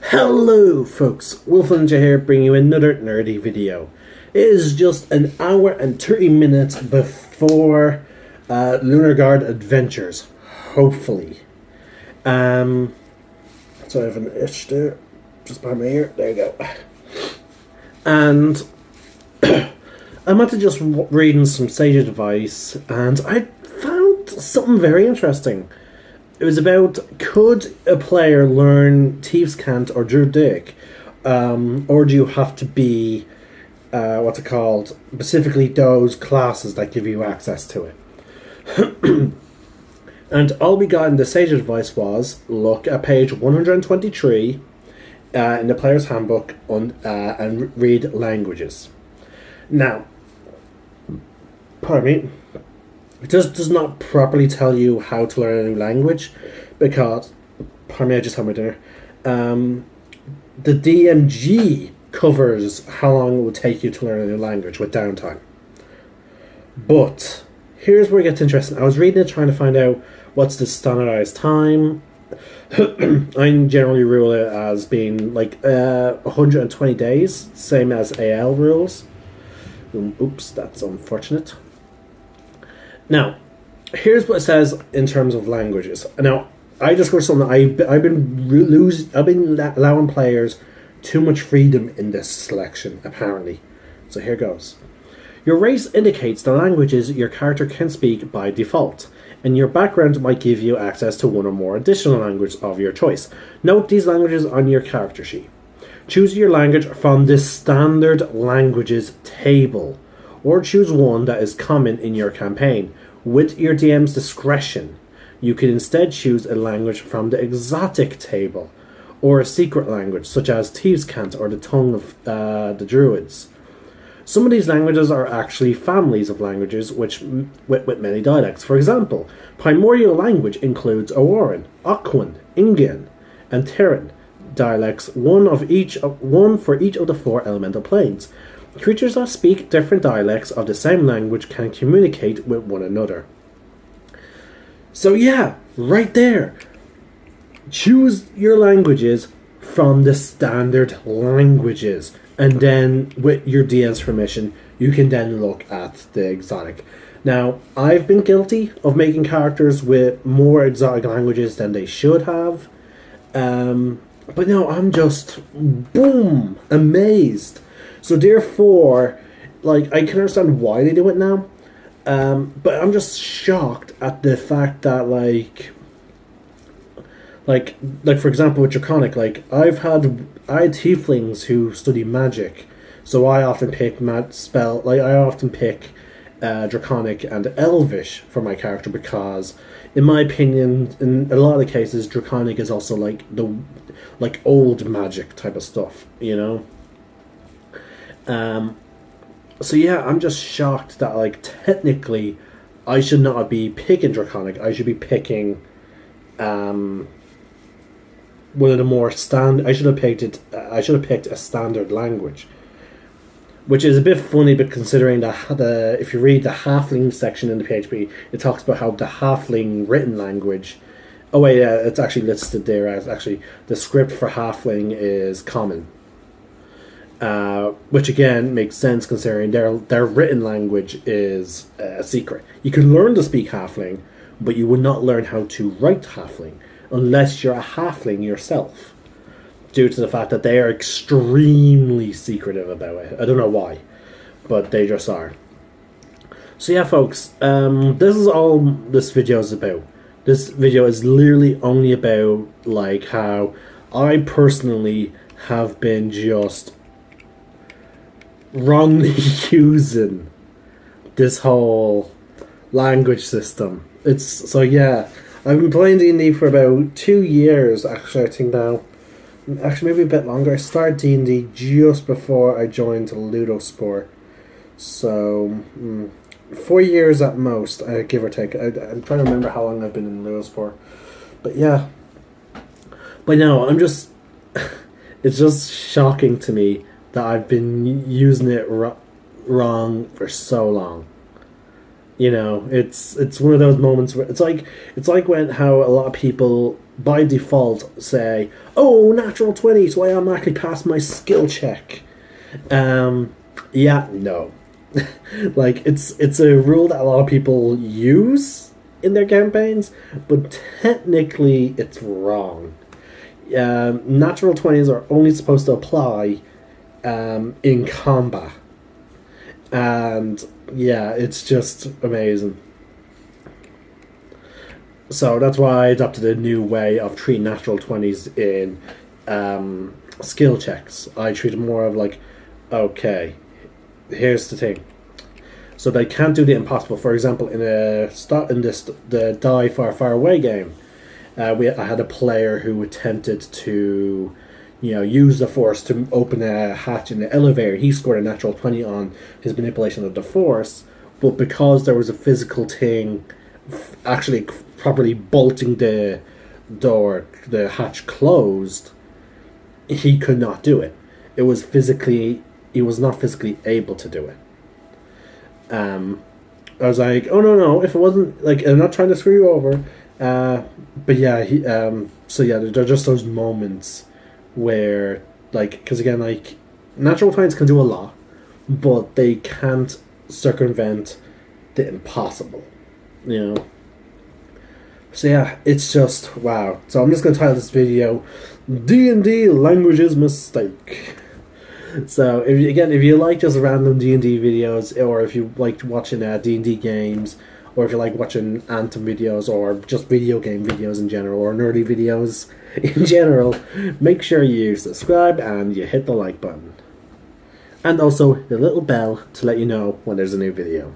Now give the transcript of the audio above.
Hello folks, Wolfninja here bringing you another nerdy video. It is just an hour and 30 minutes before Lunar Guard Adventures, hopefully. So I have an itch there, just by my ear, there you go. And I'm about to just reading some sage advice, and I found something very interesting. It was about, could a player learn Thieves' Cant or Druidic, or do you have to be, what's it called, specifically those classes that give you access to it. And all we got in the sage advice was, look at page 123 in the player's handbook and read languages. Now, pardon me, it does not properly tell you how to learn a new language because, pardon me, I just had my dinner. The DMG covers how long it would take you to learn a new language with downtime. But here's where it gets interesting. I was reading it trying to find out what's the standardized time. I generally rule it as being like 120 days, same as AL rules. Oops, that's unfortunate. Now, here's what it says in terms of languages. Now, I just got something. I've been allowing players too much freedom in this selection, apparently. So here goes. Your race indicates the languages your character can speak by default, and your background might give you access to one or more additional languages of your choice. Note these languages on your character sheet. Choose your language from the standard languages table, or choose one that is common in your campaign. With your DM's discretion, you can instead choose a language from the exotic table, or a secret language such as Thieves' Cant or the tongue of the Druids. Some of these languages are actually families of languages with many dialects. For example, primordial language includes Aworan, Aquan, Ingian, and Terran dialects, one for each of the four elemental planes. Creatures that speak different dialects of the same language can communicate with one another. So yeah, right there. Choose your languages from the standard languages, and then with your DM's permission, you can then look at the exotic. Now, I've been guilty of making characters with more exotic languages than they should have. But no, I'm just, boom, amazed. So therefore, like, I can understand why they do it now. But I'm just shocked at the fact that, like for example with Draconic, like, I had tieflings who study magic, so I often pick Draconic and Elvish for my character because, in my opinion, in a lot of the cases, Draconic is also like the old magic type of stuff, you know. So yeah, I'm just shocked that, like, technically I should not be picking Draconic. I should be picking one of the more I should have picked a standard language, which is a bit funny, but considering that if you read the halfling section in the PHP, it talks about how the halfling written language. Oh wait, yeah, it's actually listed there as actually the script for halfling is common. Which again makes sense considering their written language is a secret. You can learn to speak halfling, but you will not learn how to write halfling unless you're a halfling yourself, due to the fact that they are extremely secretive about it. I don't know why, but they just are. So yeah, folks, this is all this video is about. This video is literally only about, like, how I personally have been just wrongly using this whole language system. So yeah, I've been playing D&D for about 2 years, actually. I think now, actually maybe a bit longer. I started D&D just before I joined Ludosport, so 4 years at most, give or take. I'm trying to remember how long I've been in Ludosport, but yeah. But no, I'm just it's just shocking to me that I've been using it wrong for so long. You know, it's one of those moments where it's like when how a lot of people by default say, "Oh, natural 20, so I automatically pass my skill check." Yeah, no. Like it's a rule that a lot of people use in their campaigns, but technically it's wrong. Natural 20s are only supposed to apply in combat, and yeah, it's just amazing. So that's why I adopted a new way of treating natural 20s in skill checks. I treat it more of like, okay, here's the thing. So they can't do the impossible. For example, in this the Die Far Far Away game, I had a player who attempted to, use the force to open a hatch in the elevator. He scored a natural 20 on his manipulation of the force, but because there was a physical thing, actually properly bolting the door, the hatch closed, he could not do it. He was not physically able to do it. I was like, oh no, if it wasn't, like, I'm not trying to screw you over. But yeah, so yeah, there are just those moments where, like, because again, like, natural finds can do a lot, but they can't circumvent the impossible, you know. So yeah, it's just wow. So I'm just gonna title this video D&D Languages Mistake. So if you like just random D&D videos, or if you like watching D&D games, or if you like watching Anthem videos, or just video game videos in general, or nerdy videos in general, make sure you subscribe and you hit the like button. And also the little bell to let you know when there's a new video.